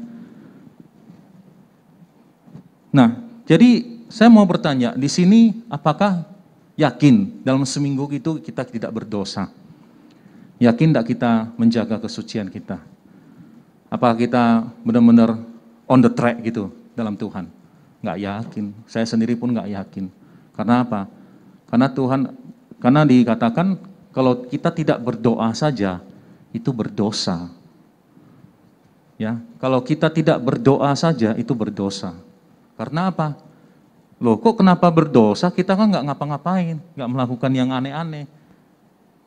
Nah, jadi saya mau bertanya di sini, apakah yakin dalam seminggu itu kita tidak berdosa? Yakin tidak kita menjaga kesucian kita? Apakah kita benar-benar on the track gitu dalam Tuhan? Nggak yakin. Saya sendiri pun nggak yakin. Karena apa? Karena dikatakan kalau kita tidak berdoa saja, itu berdosa. Ya, kalau kita tidak berdoa saja, itu berdosa. Karena apa? Loh, kok kenapa berdosa? Kita kan nggak ngapa-ngapain, nggak melakukan yang aneh-aneh.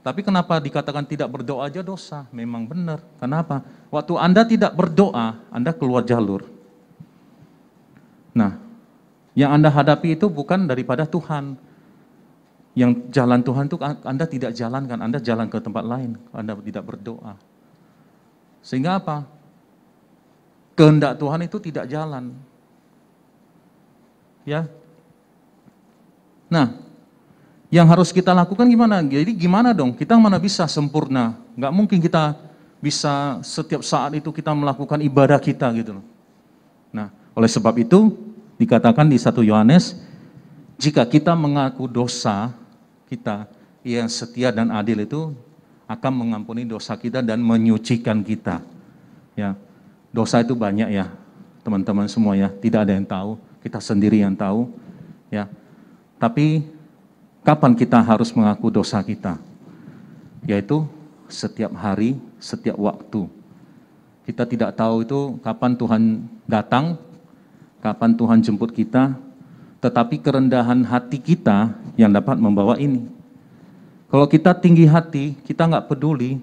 Tapi kenapa dikatakan tidak berdoa aja dosa? Memang benar. Kenapa? Waktu Anda tidak berdoa, Anda keluar jalur. Nah, yang Anda hadapi itu bukan daripada Tuhan. Yang jalan Tuhan itu Anda tidak jalankan, Anda jalan ke tempat lain, Anda tidak berdoa. Sehingga apa? Kehendak Tuhan itu tidak jalan. Ya. Nah, yang harus kita lakukan gimana? Jadi gimana dong? Kita mana bisa sempurna? Nggak mungkin kita bisa setiap saat itu kita melakukan ibadah kita gitu loh. Nah, oleh sebab itu dikatakan di 1 Yohanes, jika kita mengaku dosa kita, yang setia dan adil itu akan mengampuni dosa kita dan menyucikan kita. Ya, dosa itu banyak ya. teman-teman semua ya. Tidak ada yang tahu, kita sendiri yang tahu ya. Tapi kapan kita harus mengaku dosa kita? Yaitu setiap hari, setiap waktu. Kita tidak tahu itu kapan Tuhan datang, kapan Tuhan jemput kita, tetapi kerendahan hati kita yang dapat membawa ini. Kalau kita tinggi hati, kita nggak peduli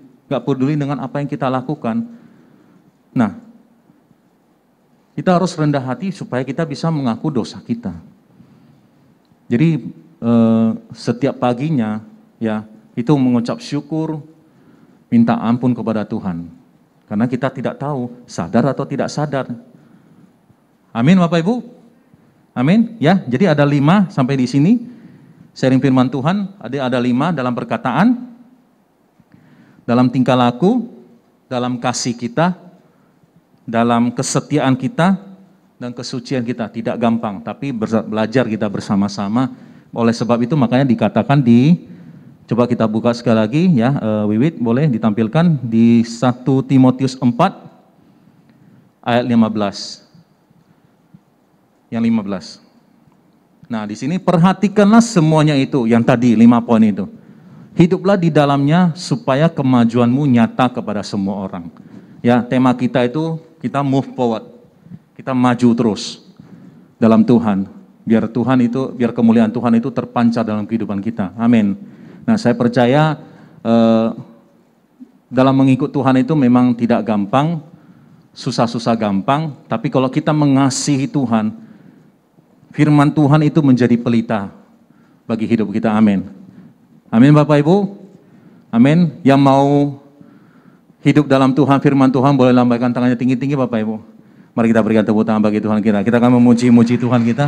dengan apa yang kita lakukan. Nah, kita harus rendah hati supaya kita bisa mengaku dosa kita. Jadi setiap paginya ya itu mengucap syukur, minta ampun kepada Tuhan. Karena kita tidak tahu sadar atau tidak sadar. Amin Bapak Ibu? Amin ya. Jadi ada 5 sampai di sini sharing firman Tuhan. Ada 5 dalam perkataan, dalam tingkah laku, dalam kasih kita, dalam kesetiaan kita, dan kesucian kita. Tidak gampang, tapi belajar kita bersama-sama. Oleh sebab itu makanya dikatakan coba kita buka sekali lagi ya, Wiwit boleh ditampilkan di 1 Timotius 4 ayat 15. Yang 15. Nah, di sini perhatikanlah semuanya itu, yang tadi 5 poin itu. Hiduplah di dalamnya supaya kemajuanmu nyata kepada semua orang. Ya, tema kita itu kita move forward. Kita maju terus dalam Tuhan. Biar kemuliaan Tuhan itu terpancar dalam kehidupan kita. Amin. Nah, saya percaya dalam mengikut Tuhan itu memang tidak gampang, susah-susah gampang, tapi kalau kita mengasihi Tuhan, firman Tuhan itu menjadi pelita bagi hidup kita. Amin. Amin Bapak Ibu. Amin. Yang mau hidup dalam Tuhan, firman Tuhan, boleh lambaikan tangannya tinggi-tinggi Bapak Ibu. Mari kita berikan tepuk tangan bagi Tuhan kita. Kita akan memuji-muji Tuhan kita.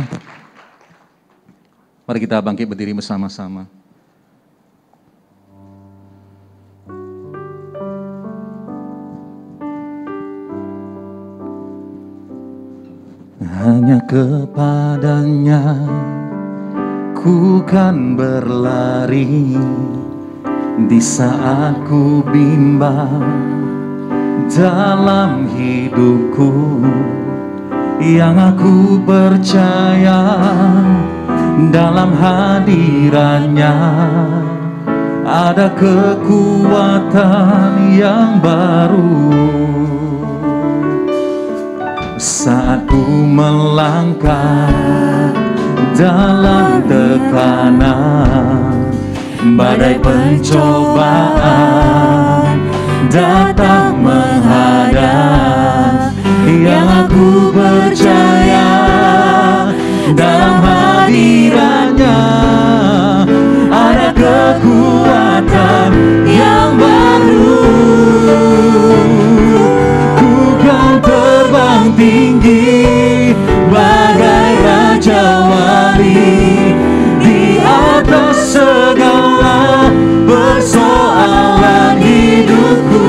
Mari kita bangkit berdiri bersama-sama. Hanya kepadanya ku kan berlari di saat ku bimbang dalam hidupku, yang aku percaya dalam hadirannya ada kekuatan yang baru. Saat ku melangkah dalam tekanan, badai pencobaan datang menghadap, yang aku percaya dalam hadirannya ada kekuatan yang baru. Ku kan terbang tinggi bagai raja wali di atas segala persoalan hidupku,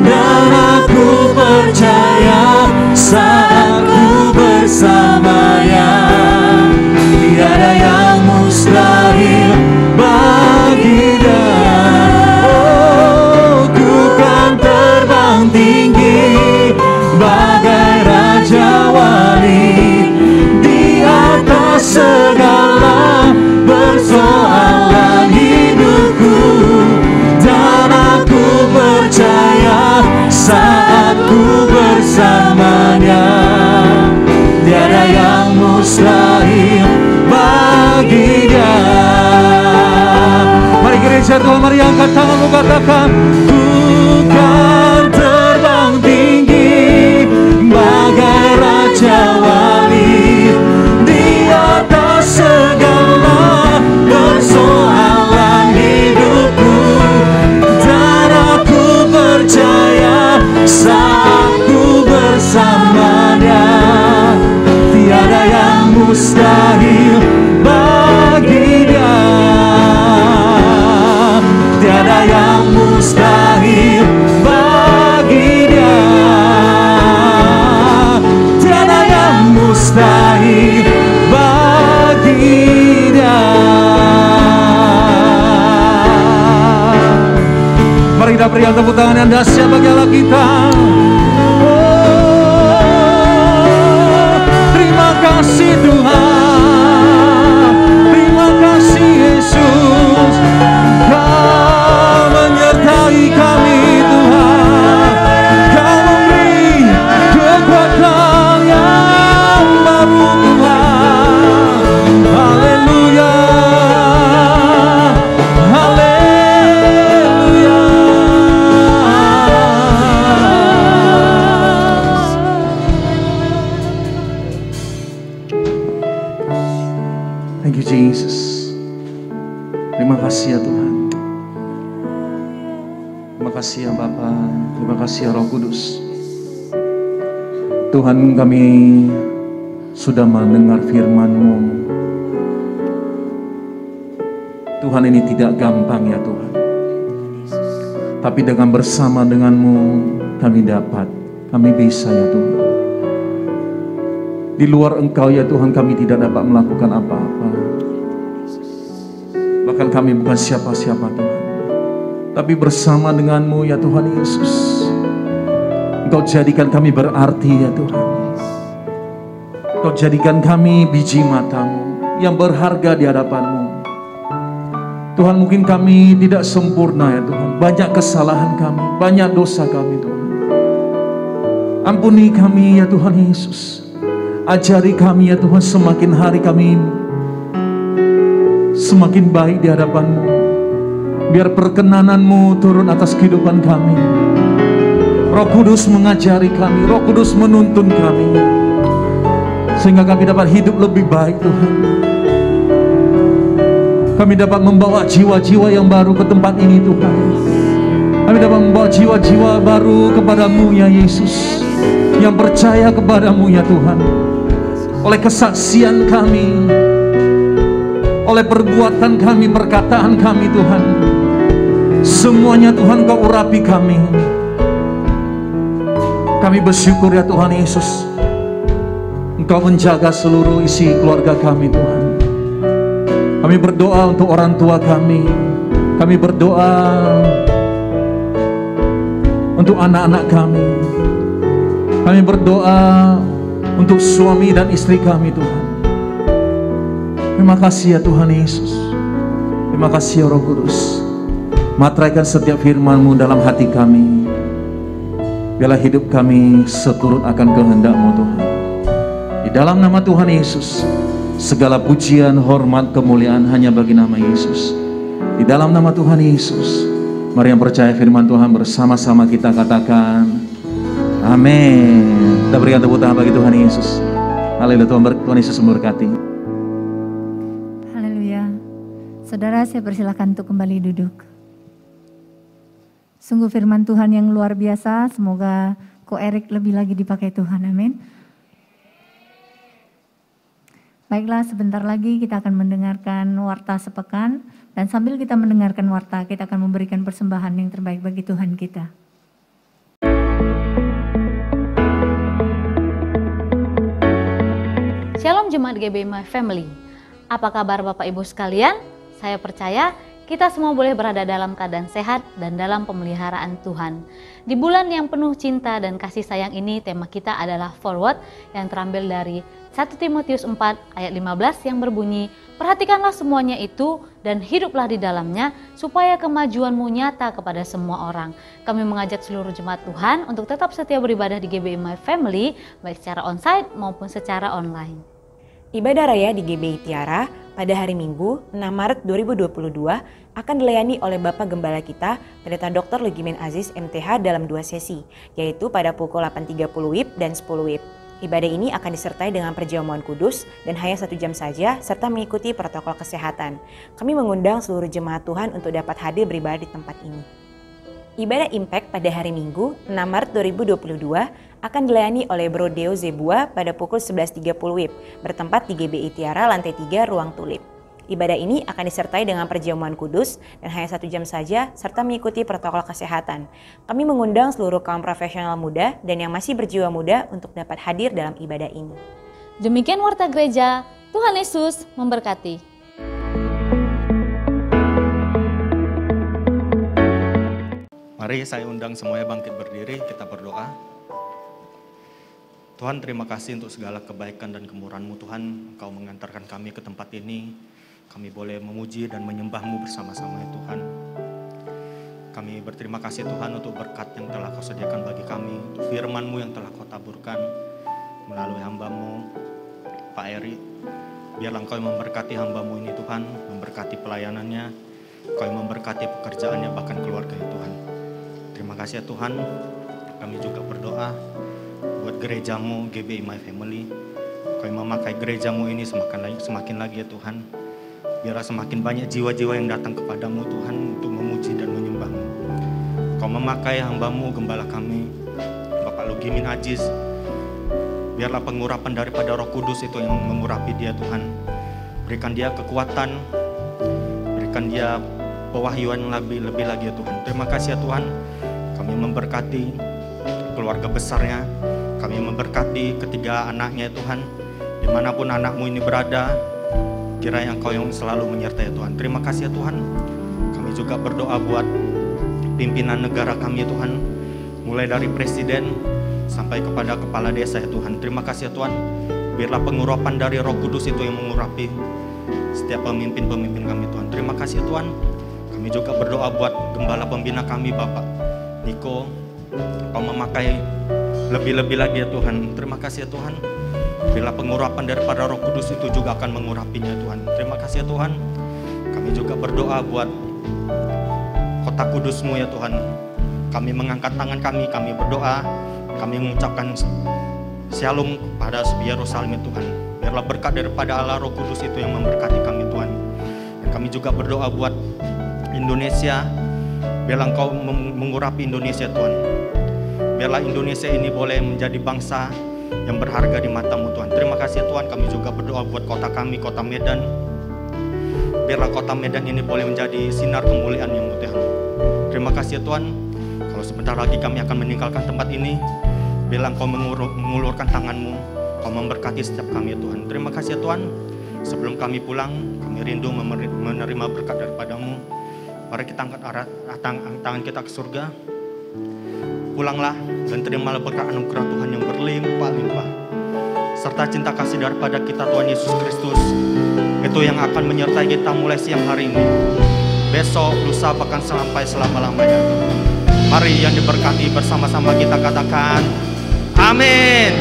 dan aku percaya saat ku bersamanya tiada yang mustahil bagi Dia. Oh, ku kan terbang tinggi bagai raja wali di atas segala persoalan hidupku, dan aku percaya saat ku bersamanya tiada yang mustahil bagi Dia. Mari gereja Tuhan, mari angkat tanganmu, katakan, ku kan terbang tinggi bagai raja wali di atas segala persoalan hidupku, dan aku percaya saat ku bersamanya tiada yang mustahil bagi Dia. Tiada yang mustahil bagi Dia. Tiada yang mustahil bagi Dia. Mari kita berikan tepuk tangan yang dahsyat bagi Allah kita. Oh, Tuhan. Terima kasih ya Bapa, terima kasih ya Roh Kudus. Tuhan, kami sudah mendengar firman-Mu. Tuhan, ini tidak gampang ya Tuhan. Tapi dengan bersama dengan-Mu kami dapat, kami bisa ya Tuhan. Di luar Engkau ya Tuhan kami tidak dapat melakukan apa-apa. Bahkan kami bukan siapa-siapa Tuhan. Tapi bersama dengan-Mu ya Tuhan Yesus, Engkau jadikan kami berarti ya Tuhan. Engkau jadikan kami biji mata-Mu yang berharga di hadapan-Mu. Tuhan, mungkin kami tidak sempurna ya Tuhan. Banyak kesalahan kami, banyak dosa kami Tuhan. Ampuni kami ya Tuhan Yesus. Ajari kami ya Tuhan, semakin hari kami semakin baik di hadapan-Mu. Biar perkenanan-Mu turun atas kehidupan kami. Roh Kudus mengajari kami, Roh Kudus menuntun kami. Sehingga kami dapat hidup lebih baik Tuhan. Kami dapat membawa jiwa-jiwa yang baru ke tempat ini Tuhan. Kami dapat membawa jiwa-jiwa baru kepada-Mu ya Yesus, yang percaya kepada-Mu ya Tuhan. Oleh kesaksian kami, oleh perbuatan kami, perkataan kami Tuhan, semuanya Tuhan Kau urapi kami. Kami bersyukur ya Tuhan Yesus, Engkau menjaga seluruh isi keluarga kami Tuhan. Kami berdoa untuk orang tua kami. Kami berdoa untuk anak-anak kami. Kami berdoa untuk suami dan istri kami Tuhan. Terima kasih ya Tuhan Yesus. Terima kasih ya Roh Kudus. Materaikan setiap firman-Mu dalam hati kami. Biarlah hidup kami seturut akan kehendak-Mu Tuhan. Di dalam nama Tuhan Yesus, segala pujian, hormat, kemuliaan hanya bagi nama Yesus. Di dalam nama Tuhan Yesus, mari yang percaya firman Tuhan bersama-sama kita katakan amin. Kita berikan tepuk tangan bagi Tuhan Yesus. Haleluya, Tuhan Yesus memberkati. Haleluya. Saudara, saya persilakan untuk kembali duduk. Sungguh firman Tuhan yang luar biasa. Semoga Ko Erik lebih lagi dipakai Tuhan. Amin. Baiklah, sebentar lagi kita akan mendengarkan warta sepekan. Dan sambil kita mendengarkan warta, kita akan memberikan persembahan yang terbaik bagi Tuhan kita. Shalom Jemaat GBI My Family. Apa kabar Bapak Ibu sekalian? Saya percaya kita semua boleh berada dalam keadaan sehat dan dalam pemeliharaan Tuhan. Di bulan yang penuh cinta dan kasih sayang ini, tema kita adalah Forward yang terambil dari 1 Timotius 4 ayat 15 yang berbunyi, perhatikanlah semuanya itu dan hiduplah di dalamnya supaya kemajuanmu nyata kepada semua orang. Kami mengajak seluruh jemaat Tuhan untuk tetap setia beribadah di GBI My Family, baik secara onsite maupun secara online. Ibadah Raya di GBI Tiara pada hari Minggu 6 Maret 2022 akan dilayani oleh Bapak Gembala kita, Pendeta Dr. Legimen Aziz MTH dalam 2 sesi, yaitu pada pukul 8.30 WIB dan 10 WIB. Ibadah ini akan disertai dengan perjamuan kudus dan hanya 1 jam saja serta mengikuti protokol kesehatan. Kami mengundang seluruh jemaat Tuhan untuk dapat hadir beribadah di tempat ini. Ibadah Impact pada hari Minggu 6 Maret 2022 akan dilayani oleh Bro Deo Zebua pada pukul 11.30 WIB, bertempat di GBI Tiara lantai 3 Ruang Tulip. Ibadah ini akan disertai dengan perjamuan kudus dan hanya 1 jam saja serta mengikuti protokol kesehatan. Kami mengundang seluruh kaum profesional muda dan yang masih berjiwa muda untuk dapat hadir dalam ibadah ini. Demikian warta gereja, Tuhan Yesus memberkati. Mari saya undang semuanya bangkit berdiri, kita berdoa. Tuhan, terima kasih untuk segala kebaikan dan kemurahan-Mu Tuhan. Engkau mengantarkan kami ke tempat ini. Kami boleh memuji dan menyembah-Mu bersama-sama ya Tuhan. Kami berterima kasih Tuhan untuk berkat yang telah Kau sediakan bagi kami. Untuk firman-Mu yang telah Kau taburkan melalui hamba-Mu, Pak Eri. Biarlah Engkau yang memberkati hamba-Mu ini Tuhan, memberkati pelayanannya, Engkau yang memberkati pekerjaannya, bahkan keluarganya Tuhan. Terima kasih ya Tuhan, kami juga berdoa buat gereja-Mu GBI My Family. Kau yang memakai gereja-Mu ini semakin lagi ya Tuhan. Biar semakin banyak jiwa-jiwa yang datang kepadamu Tuhan untuk memuji dan menyembahmu. Kau memakai hamba-Mu, gembala kami, Bapak Lugimin Aziz. Biarlah pengurapan daripada Roh Kudus itu yang mengurapi dia Tuhan. Berikan dia kekuatan, berikan dia pewahyuan lebih lagi ya Tuhan. Terima kasih ya Tuhan. Kami memberkati keluarga besarnya, kami memberkati ketiga anaknya ya Tuhan. Dimanapun anakmu ini berada, kiranya Engkau yang selalu menyertai ya Tuhan. Terima kasih ya Tuhan. Kami juga berdoa buat pimpinan negara kami ya Tuhan, mulai dari presiden sampai kepada kepala desa ya Tuhan. Terima kasih ya Tuhan. Biarlah pengurapan dari Roh Kudus itu yang mengurapi setiap pemimpin-pemimpin kami Tuhan. Terima kasih ya Tuhan. Kami juga berdoa buat gembala pembina kami Bapak Niko. Kau memakai lebih-lebih lagi ya Tuhan. Terima kasih ya Tuhan. Bila pengurapan daripada Roh Kudus itu juga akan mengurapinya Tuhan. Terima kasih ya Tuhan. Kami juga berdoa buat kota kudus-Mu ya Tuhan. Kami mengangkat tangan kami berdoa, kami mengucapkan shalom pada Yerusalem ya Tuhan. Biarlah berkat daripada Allah Roh Kudus itu yang memberkati kami Tuhan. Dan kami juga berdoa buat Indonesia. Biarlah Engkau mengurapi Indonesia Tuhan. Biarlah Indonesia ini boleh menjadi bangsa yang berharga di mata-Mu Tuhan. Terima kasih Tuhan. Kami juga berdoa buat kota kami, kota Medan. Biarlah kota Medan ini boleh menjadi sinar kemuliaan yang Tuhan. Terima kasih Tuhan. Kalau sebentar lagi kami akan meninggalkan tempat ini, biarlah Engkau mengulurkan tangan-Mu, Kau memberkati setiap kami Tuhan. Terima kasih Tuhan. Sebelum kami pulang, kami rindu menerima berkat daripada-Mu. Mari kita angkat tangan kita ke surga. Pulanglah dan terimalah berkat anugerah Tuhan yang berlimpah-limpah, serta cinta kasih daripada kita Tuhan Yesus Kristus, itu yang akan menyertai kita mulai siang hari ini, besok, lusa, bahkan sampai selama-lamanya. Mari yang diberkati bersama-sama kita katakan amin.